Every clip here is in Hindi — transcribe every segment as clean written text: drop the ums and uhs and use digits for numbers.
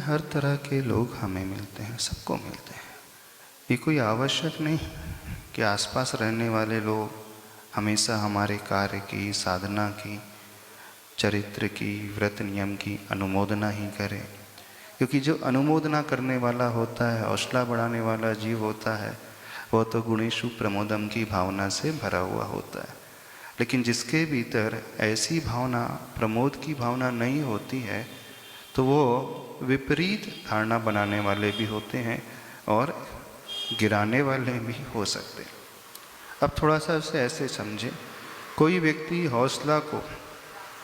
हर तरह के लोग हमें मिलते हैं, सबको मिलते हैं। ये कोई आवश्यक नहीं कि आसपास रहने वाले लोग हमेशा हमारे कार्य की, साधना की, चरित्र की, व्रत नियम की अनुमोदना ही करें। क्योंकि जो अनुमोदना करने वाला होता है, हौसला बढ़ाने वाला जीव होता है, वह तो गुणेशु प्रमोदम की भावना से भरा हुआ होता है। लेकिन जिसके भीतर ऐसी भावना, प्रमोद की भावना नहीं होती है, तो वो विपरीत धारणा बनाने वाले भी होते हैं और गिराने वाले भी हो सकते हैं। अब थोड़ा सा उसे ऐसे समझें, कोई व्यक्ति हौसला को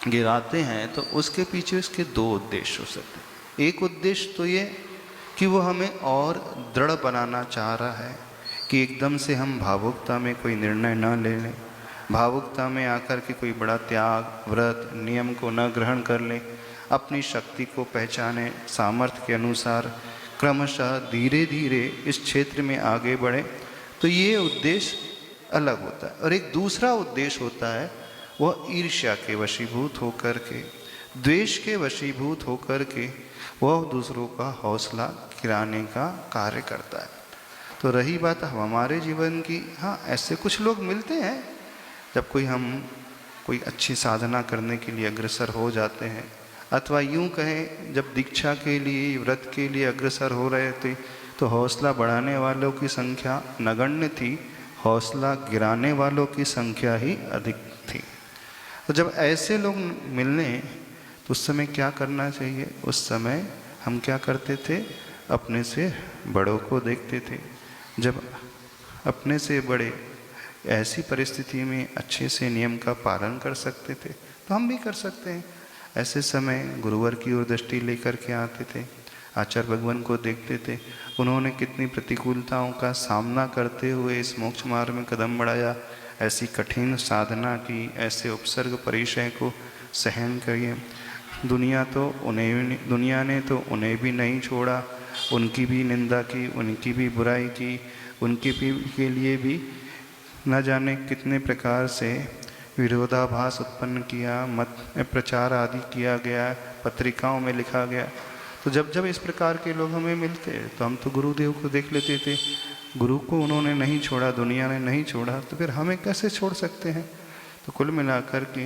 गिराते हैं तो उसके पीछे उसके दो उद्देश्य हो सकते हैं। एक उद्देश्य तो ये कि वो हमें और दृढ़ बनाना चाह रहा है कि एकदम से हम भावुकता में कोई निर्णय न ले लें, भावुकता में आकर के कोई बड़ा त्याग, व्रत, नियम को न ग्रहण कर लें, अपनी शक्ति को पहचाने, सामर्थ्य के अनुसार क्रमशः धीरे धीरे इस क्षेत्र में आगे बढ़े। तो ये उद्देश्य अलग होता है। और एक दूसरा उद्देश्य होता है, वह ईर्ष्या के वशीभूत होकर के, द्वेष के वशीभूत होकर के वह दूसरों का हौसला गिराने का कार्य करता है। तो रही बात हमारे जीवन की, हाँ ऐसे कुछ लोग मिलते हैं। जब कोई अच्छी साधना करने के लिए अग्रसर हो जाते हैं, अथवा यूँ कहें जब दीक्षा के लिए, व्रत के लिए अग्रसर हो रहे थे, तो हौसला बढ़ाने वालों की संख्या नगण्य थी, हौसला गिराने वालों की संख्या ही अधिक थी। तो जब ऐसे लोग मिलने, तो उस समय क्या करना चाहिए? उस समय हम क्या करते थे? अपने से बड़ों को देखते थे। जब अपने से बड़े ऐसी परिस्थिति में अच्छे से नियम का पालन कर सकते थे, तो हम भी कर सकते हैं। ऐसे समय गुरुवर की ओर दृष्टि लेकर के आते थे, आचार्य भगवान को देखते थे, उन्होंने कितनी प्रतिकूलताओं का सामना करते हुए इस मोक्ष मार्ग में कदम बढ़ाया, ऐसी कठिन साधना की, ऐसे उपसर्ग परिचय को सहन करिए। दुनिया ने तो उन्हें भी नहीं छोड़ा, उनकी भी निंदा की, उनकी भी बुराई की, उनके भी के लिए भी न जाने कितने प्रकार से विरोधाभास उत्पन्न किया, मत प्रचार आदि किया गया, पत्रिकाओं में लिखा गया। तो जब इस प्रकार के लोग हमें मिलते, तो हम तो गुरुदेव को देख लेते थे, गुरु को उन्होंने नहीं छोड़ा, दुनिया ने नहीं छोड़ा, तो फिर हमें कैसे छोड़ सकते हैं? तो कुल मिलाकर के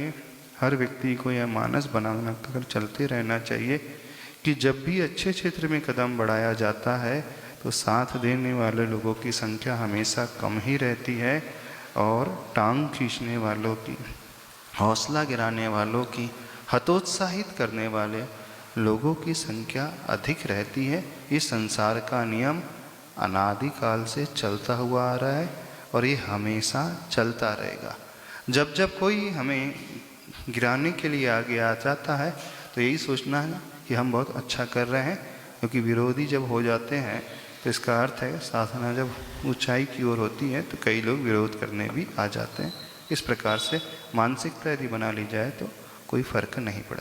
हर व्यक्ति को यह मानस बनाना कर चलते रहना चाहिए कि जब भी अच्छे क्षेत्र में कदम बढ़ाया जाता है, तो साथ देने वाले लोगों की संख्या हमेशा कम ही रहती है और टांग खींचने वालों की, हौसला गिराने वालों की, हतोत्साहित करने वाले लोगों की संख्या अधिक रहती है। ये संसार का नियम अनादिकाल से चलता हुआ आ रहा है और ये हमेशा चलता रहेगा। जब कोई हमें गिराने के लिए आगे आ जाता है, तो यही सोचना है कि हम बहुत अच्छा कर रहे हैं, क्योंकि विरोधी जब हो जाते हैं तो इसका अर्थ है साधना जब ऊंचाई की ओर होती है तो कई लोग विरोध करने भी आ जाते हैं। इस प्रकार से मानसिकता यदि बना ली जाए तो कोई फर्क नहीं पड़ता।